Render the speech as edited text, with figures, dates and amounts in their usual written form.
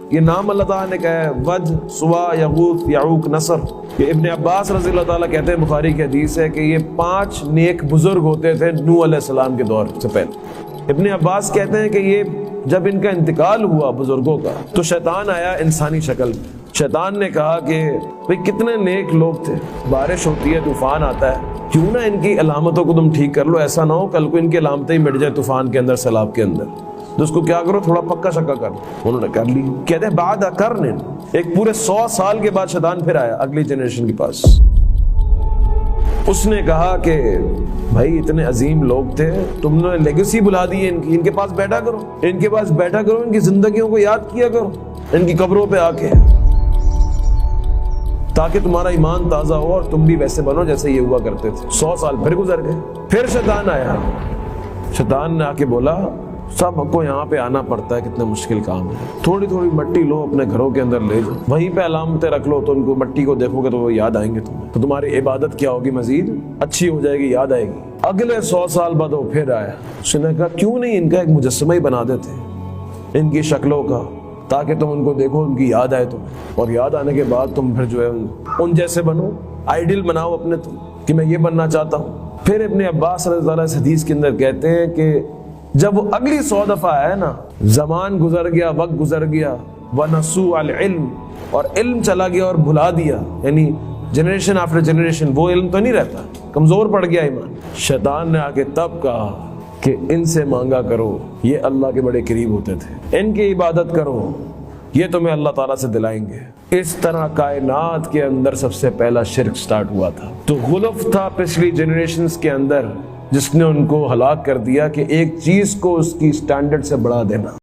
یہ نام اللہ تعالیٰ نے کہا ہے، ود، سوا، یغوث، یعوق، نصر۔ کہ ابن عباس رضی اللہ تعالیٰ کہتے ہیں، بخاری کی حدیث ہے کہ یہ 5 نیک بزرگ ہوتے تھے نوح علیہ السلام کے دور سے پہلے۔ ابن عباس کہتے ہیں کہ یہ جب ان کا انتقال ہوا بزرگوں کا تو شیطان آیا انسانی شکل میں۔ شیطان نے کہا کہ بھئی کتنے نیک لوگ تھے، بارش ہوتی ہے، طوفان آتا ہے، کیوں نہ ان کی علامتوں کو تم ٹھیک کر لو، ایسا نہ ہو کل کو ان کی علامتیں ہی مٹ جائے طوفان کے اندر، سیلاب کے اندر، تو اس کو کیا کرو، تھوڑا پکا شکا کر۔ انہوں نے کر لی۔ کہتے ہیں بعد قرن، ایک پورے 100 سال کے بعد شیطان پھر آیا اگلی جنریشن کے پاس۔ اس نے کہا کہ بھائی اتنے عظیم لوگ تھے، تم نے لیگیسی بلا دی ہے ان کی، ان کے پاس بیٹھا کرو، ان کے پاس بیٹھا کرو، ان کی زندگیوں کو یاد کیا کرو ان کی قبروں پہ آ کے، تاکہ تمہارا ایمان تازہ ہو اور تم بھی ویسے بنو جیسے یہ ہوا کرتے تھے۔ 100 سال پھر گزر گئے، پھر شیطان آیا۔ شیطان نے آ کے بولا سب کو یہاں پہ آنا پڑتا ہے، کتنا مشکل کام ہے، تھوڑی تھوڑی مٹی لو اپنے گھروں کے اندر لے جاؤ، وہیں پہ علامتیں رکھ لو، تو ان کو مٹی کو دیکھو گے تو وہ یاد آئیں گے تمہیں، تو تمہاری عبادت کیا ہوگی، مزید اچھی ہو جائے گی، یاد آئے گی۔ اگلے 100 سال بعد وہ پھر آیا۔ اس نے کہا کیوں نہیں ان کا ایک مجسمہ ہی بنا دیتے ان کی شکلوں کا، تاکہ تم ان کو دیکھو، ان کی یاد آئے تمہیں، اور یاد آنے کے بعد تم پھر جو ہے ان جیسے بنو، آئیڈل بناؤ اپنے تم، کہ میں یہ بننا چاہتا ہوں۔ پھر ابن عباس رضی اللہ عنہ اس حدیث کے اندر کہتے ہیں کہ جب وہ اگلی 100 دفعہ آیا نا، زمان گزر گیا، وقت گزر گیا، وَنَسُوا الْعِلْمِ، اور علم چلا گیا اور بھلا دیا، یعنی جنریشن آفٹر جنریشن وہ علم تو نہیں رہتا، کمزور پڑ گیا ایمان۔ شیطان نے آ کے تب کہا کہ ان سے مانگا کرو، یہ اللہ کے بڑے قریب ہوتے تھے، ان کی عبادت کرو، یہ تمہیں اللہ تعالیٰ سے دلائیں گے۔ اس طرح کائنات کے اندر سب سے پہلا شرک سٹارٹ ہوا تھا۔ تو غلف تھا پچھلی جنریشنز کے اندر جس نے ان کو ہلاک کر دیا، کہ ایک چیز کو اس کی سٹینڈرڈ سے بڑھا دینا۔